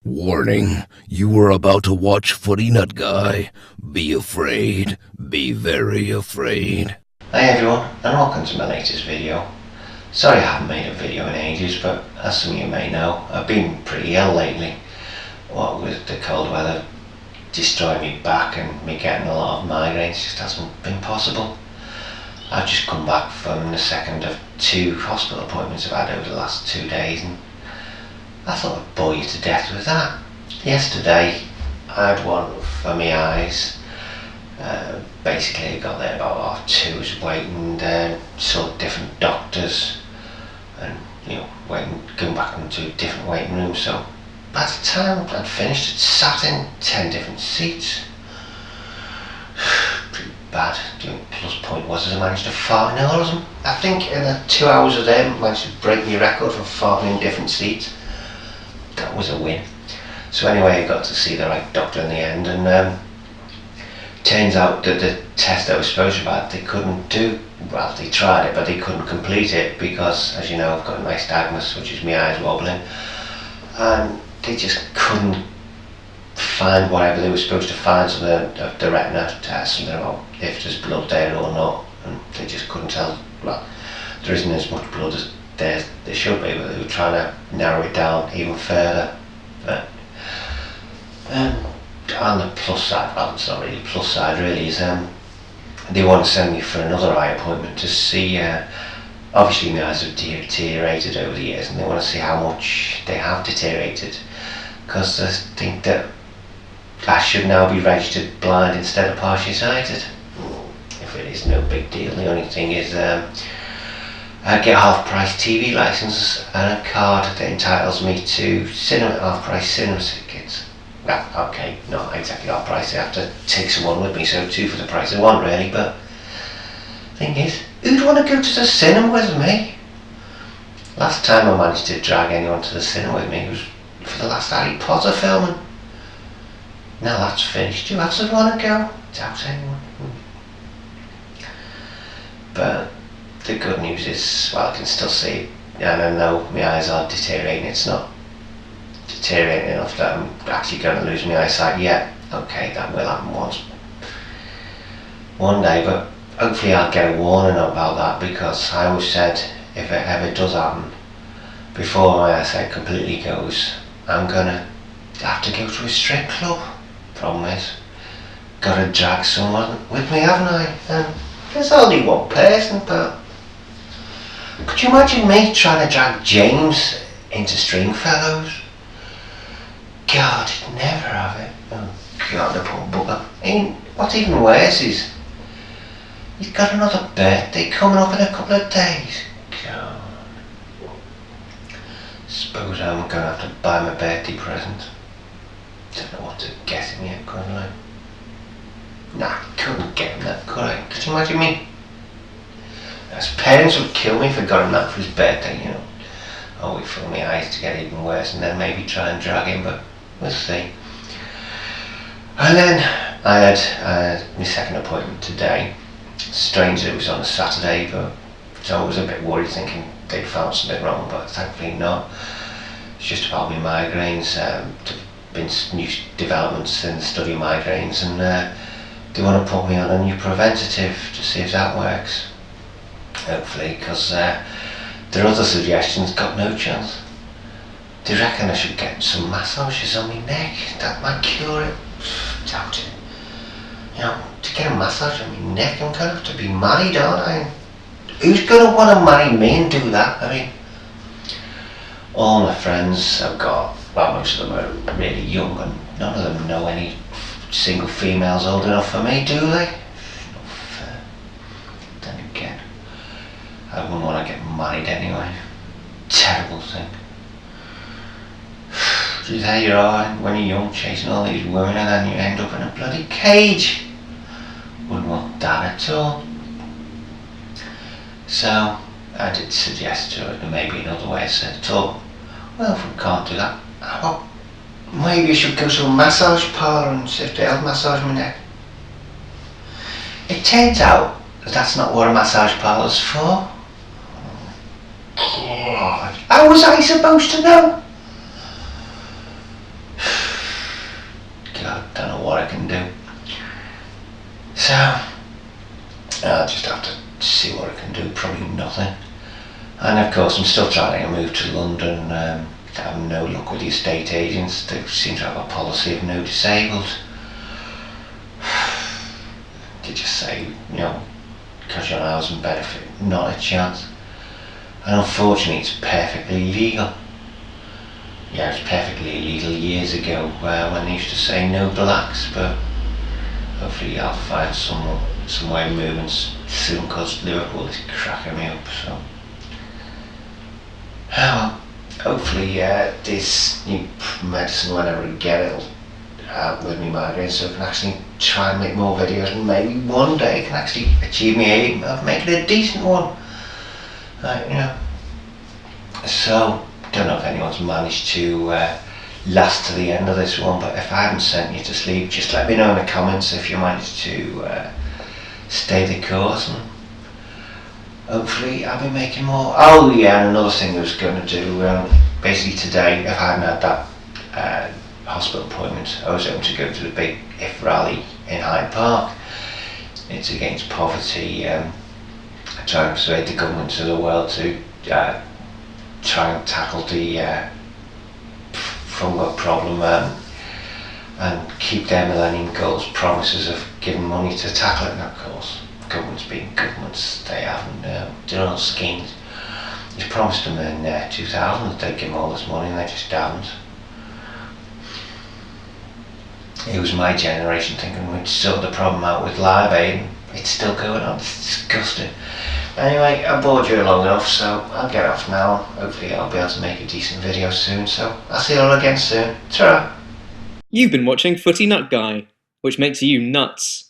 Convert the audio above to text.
Warning, you are about to watch Footynutguy. Be afraid. Be very afraid. Hi everyone, and welcome to my latest video. Sorry I haven't made a video in ages, but as some of you may know, I've been pretty ill lately. What with the cold weather destroying me back and me getting a lot of migraines just hasn't been possible. I've just come back from the second of 2 hospital appointments I've had over the last 2 days, and I thought I'd bore you to death with that. Yesterday I had one for my eyes. Basically I got there about 2:30, was waiting, saw different doctors and going back into a different waiting room. So by the time I'd finished, I'd sat in 10 different seats. Pretty bad. The only plus point was I managed to fart in all of them. I think in the 2 hours of them I managed to break my record for farting in different seats. That was a win. So anyway, I got to see the right doctor in the end, and turns out that the test I was supposed to have, they couldn't do. Well, they tried it, but they couldn't complete it because, as you know, I've got a nystagmus, which is my eyes wobbling, and they just couldn't find whatever they were supposed to find. So the retina test, something about if there's blood there or not, and they just couldn't tell. Well, there isn't as much blood as there should be, but they were trying to narrow it down even further. But on the plus side, well, it's not really plus side really, is they want to send me for another eye appointment to see, obviously my eyes have deteriorated over the years, and they want to see how much they have deteriorated, because they think that I should now be registered blind instead of partially sighted. If it is no big deal, the only thing is I get a half-price TV licence and a card that entitles me to half-price cinema tickets. Well, okay, not exactly half price, I have to take someone with me, so 2 for the price of 1 really, but the thing is, who'd want to go to the cinema with me? Last time I managed to drag anyone to the cinema with me was for the last Harry Potter film, and now that's finished. Who else would want to go? Doubt anyone. But the good news is, well, I can still see, and I know my eyes are deteriorating. It's not deteriorating enough that I'm actually going to lose my eyesight yet. Okay, that will happen one day, but hopefully I'll get a warning about that, because I always said if it ever does happen, before my eyesight completely goes, I'm going to have to go to a strip club. Problem is, got to drag someone with me, haven't I? And there's only one person, but could you imagine me trying to drag James into Stringfellows? God, he'd never have it. Oh God, the poor bugger. And what's even worse is, he's got another birthday coming up in a couple of days. God. Suppose I'm going to have to buy my birthday present. Don't know what to get him yet, couldn't I? Nah, couldn't get him that, could I? Could you imagine me? His parents would kill me if I got him that for his birthday, you know. I'll wait for my eyes to get even worse and then maybe try and drag him, but we'll see. And then I had my second appointment today. Strange that it was on a Saturday, but so I was a bit worried, thinking they'd found something wrong, but thankfully not. It's just about my migraines. There've been new developments in the study of migraines, and they want to put me on a new preventative to see if that works. Hopefully, because their other suggestions got no chance. They reckon I should get some massages on my neck. That might cure it. Doubt it. You know, to get a massage on my neck, I'm going to have to be married, aren't I? Who's going to want to marry me and do that? I mean, all my friends I've got, well, most of them are really young, and none of them know any single females old enough for me, do they? Not fair. Then again, I wouldn't want to get married anyway. Terrible thing. So there you are, when you're young, chasing all these women, and then you end up in a bloody cage. Wouldn't want that at all. So I did suggest to her that maybe another way. I said, well, if we can't do that, how about maybe you should go to a massage parlour and see if they'll massage my neck. It turns out that that's not what a massage parlour's for. God, how was I supposed to know? I don't know what I can do. So I'll just have to see what I can do. Probably nothing. And of course I'm still trying to move to London. I have no luck with the estate agents. They seem to have a policy of no disabled. They just say, because you're on housing benefit, not a chance. And unfortunately it's perfectly legal. Yeah, it was perfectly illegal years ago when they used to say no blacks, but hopefully I'll find some way of moving soon, because Liverpool is cracking me up. So, well, hopefully this new medicine, whenever I get it, will help with me migraine, so I can actually try and make more videos, and maybe one day I can actually achieve my aim of making a decent one. So, don't know if anyone's managed to last to the end of this one, but if I haven't sent you to sleep, just let me know in the comments if you managed to stay the course, and hopefully I'll be making more. Oh yeah, and another thing I was going to do, basically today, if I hadn't had that hospital appointment, I was able to go to the big IF rally in Hyde Park. It's against poverty, trying to persuade the governments of the world to try and tackle the from work problem and keep their Millennium Goals promises of giving money to tackle it. And of course, governments being governments, they haven't done all schemes. They promised them in 2000 that they'd give them all this money, and they just haven't. It was my generation thinking we'd sort the problem out with Live Aid, and it's still going on. It's disgusting. Anyway, I bored you long enough, so I'll get off now. Hopefully I'll be able to make a decent video soon, so I'll see you all again soon. Ta-ra! You've been watching Footynutguy, which makes you nuts.